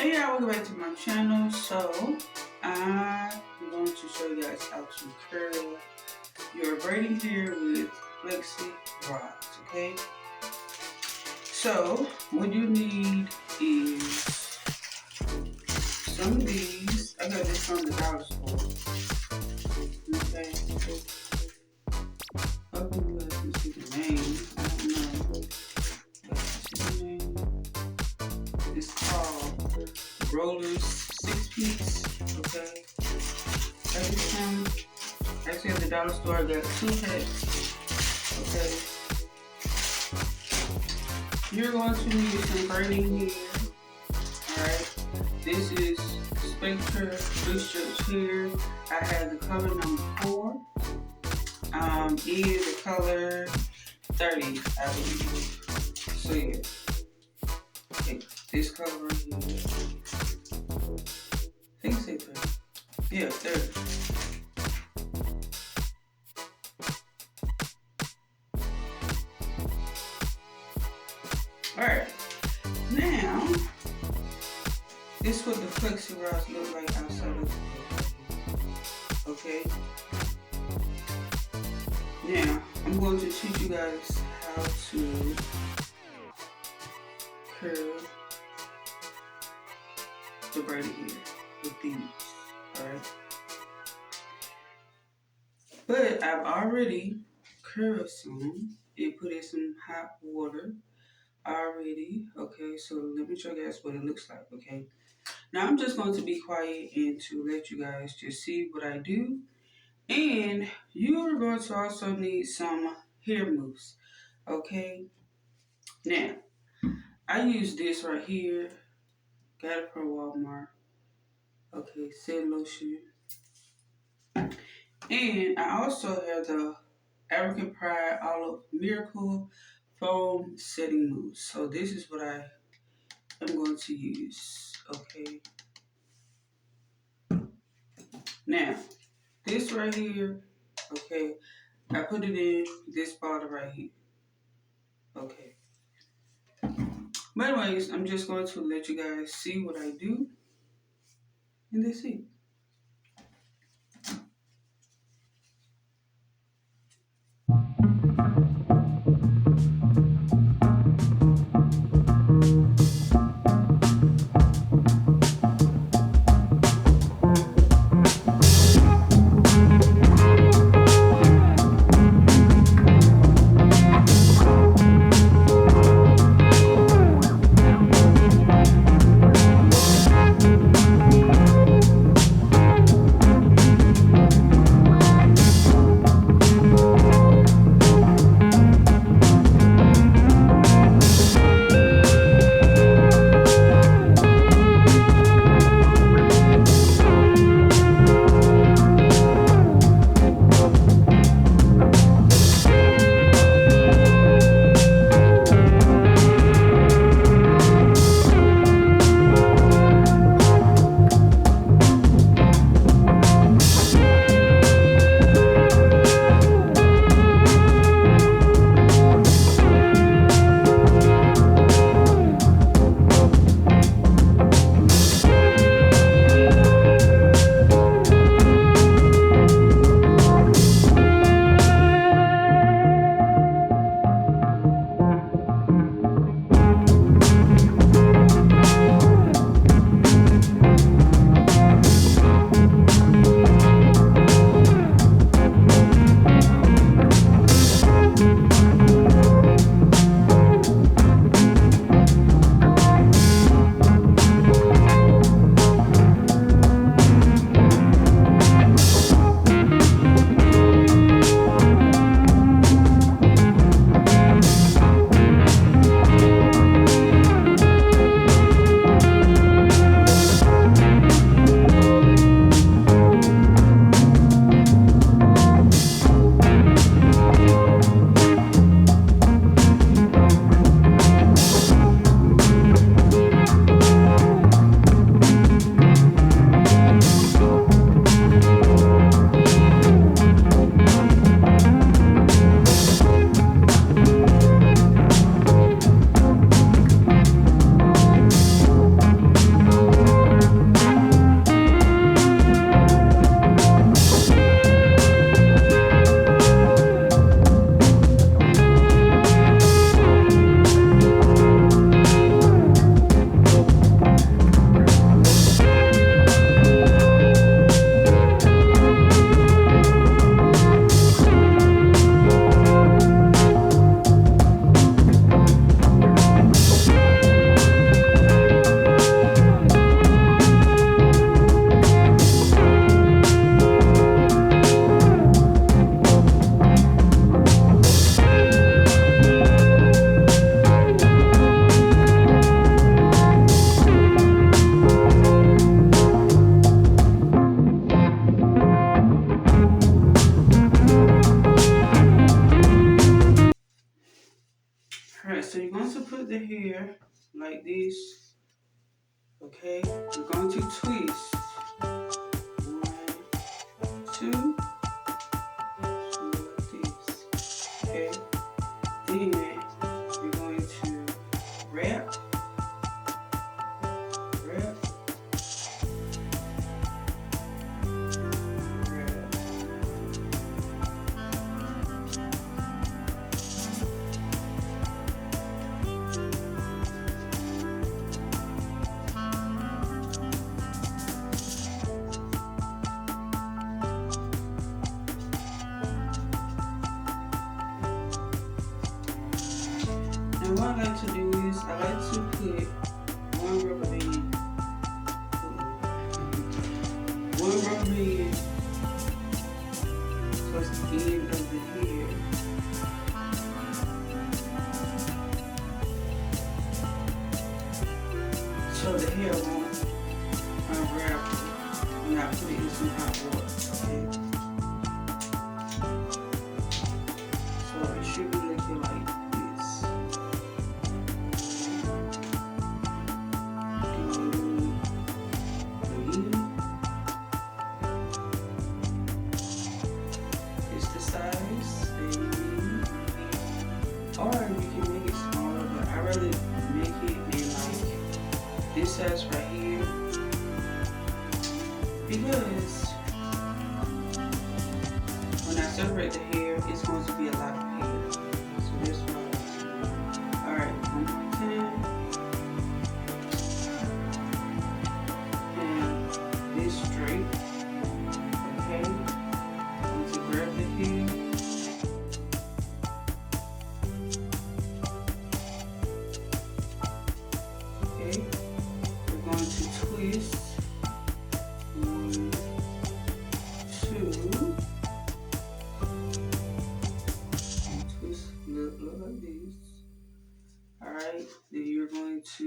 Hey y'all, welcome back to my channel. So I'm going to show you guys how to curl your braiding hair with Flexi rods, okay? So what you need is some of these. I got this from the dollar store. Okay. Hopefully you guys can see the name. I don't know. But see the name. It's called Rollers 6-piece. Okay. Actually at the dollar store I got 2 packs. Okay. You're going to need some braiding here. Alright. This is Spectra 3 strips here. I have the color number 4. Is the color 30, I believe. So yeah. Okay, this color right here. I think it's 30. Yeah, 30. Alright, now, this is what the Flexi rods look like outside of the okay? Now, I'm going to teach you guys how to curl the braided hair with these, alright? But I've already curled some and put in some hot water already, okay? So let me show you guys what it looks like, okay? Now I'm just going to be quiet and to let you guys just see what I do. And you're going to also need some hair mousse, okay? Now, I use this right here. Got it from Walmart. Okay, Said Lotion. And I also have the African Pride Olive Miracle Foam Setting Mousse. So this is what I am going to use, okay? Now, this right here, okay, I put it in this bottle right here, okay. But anyways, I'm just going to let you guys see what I do, and that's it. like this. Okay, we're going to twist. 1, 2, like this. Okay, then we're going to wrap, wrap, wrap. And what I like to do is I like to put one rubber band, towards the end of the hair. So the hair won't unravel when I put it in some hot water. Okay. So it should be looking like this. It's the size that you need. Or you can make it smaller, but I rather make it in like this size right here. Because when I separate the hair, it's going to be a lot of hair. So that's why I like to do. Alright, one more time. And this straight. Okay. I'm going to grab the hair. Okay. We're going to twist. 1, 2. Twist, look like this. Alright, then you're going to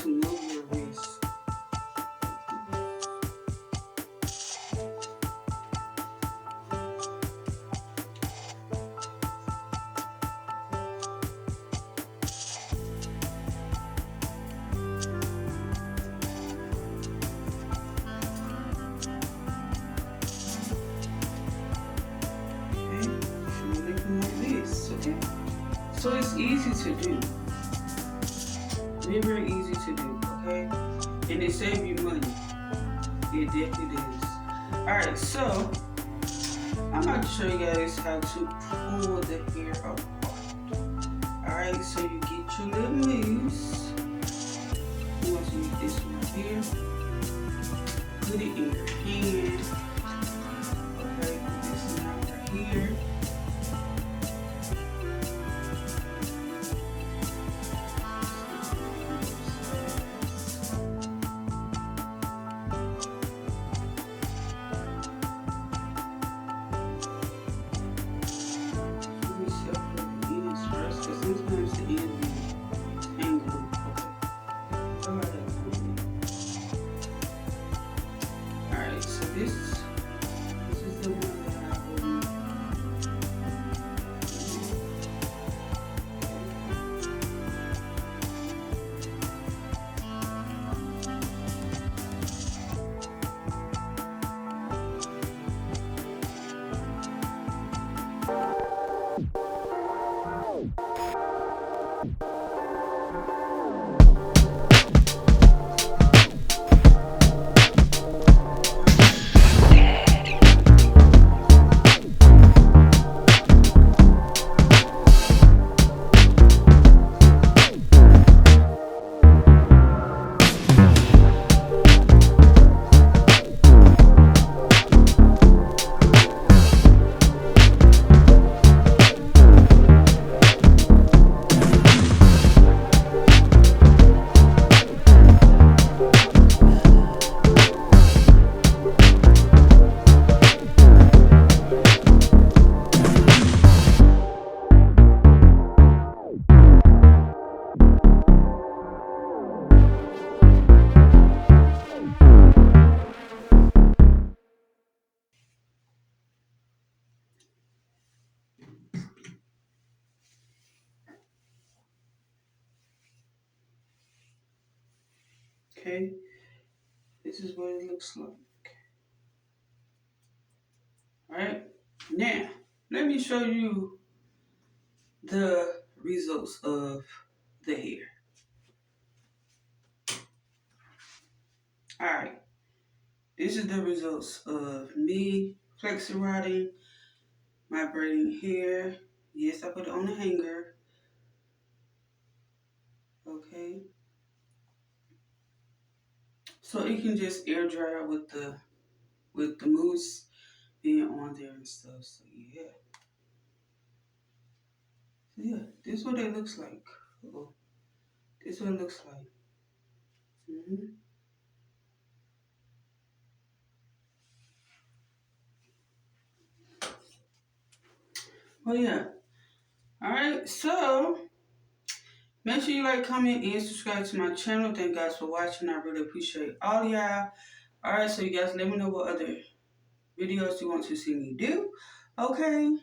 move your wrist. So it's easy to do. Very, very easy to do, okay? And it saves you money. It definitely does. Alright, so I'm about to show you guys how to pull the hair apart. Alright, so you get your little moves. You want to use this one right here. Put it in your hand. Okay, put this one right here. Sometimes the end is tangled. Okay. Alright, so this Okay, this is what it looks like. Alright, now let me show you the results of the hair. Alright, this is the results of me flexi riding my braiding hair. Yes, I put it on the hanger. Okay, so it can just air dry with the mousse being on there and stuff. So yeah. So yeah, this is what it looks like. Oh, this is what it looks like. Oh yeah. Alright, so make sure you like, comment, and subscribe to my channel. Thank you guys for watching. I really appreciate all of y'all. Alright, so you guys let me know what other videos you want to see me do. Okay?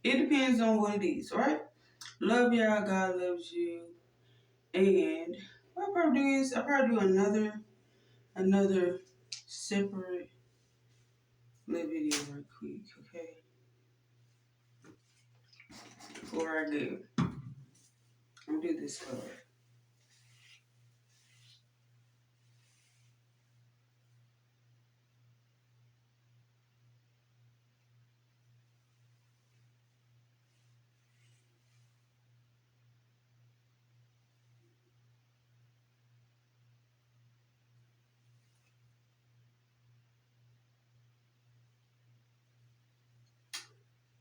It depends on what it is, alright? Love y'all. God loves you. And what I'll probably do is I'll probably do another separate little video real quick, okay? Before I do. I'll do this color.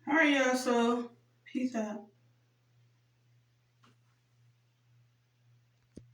Alright, y'all, so peace out.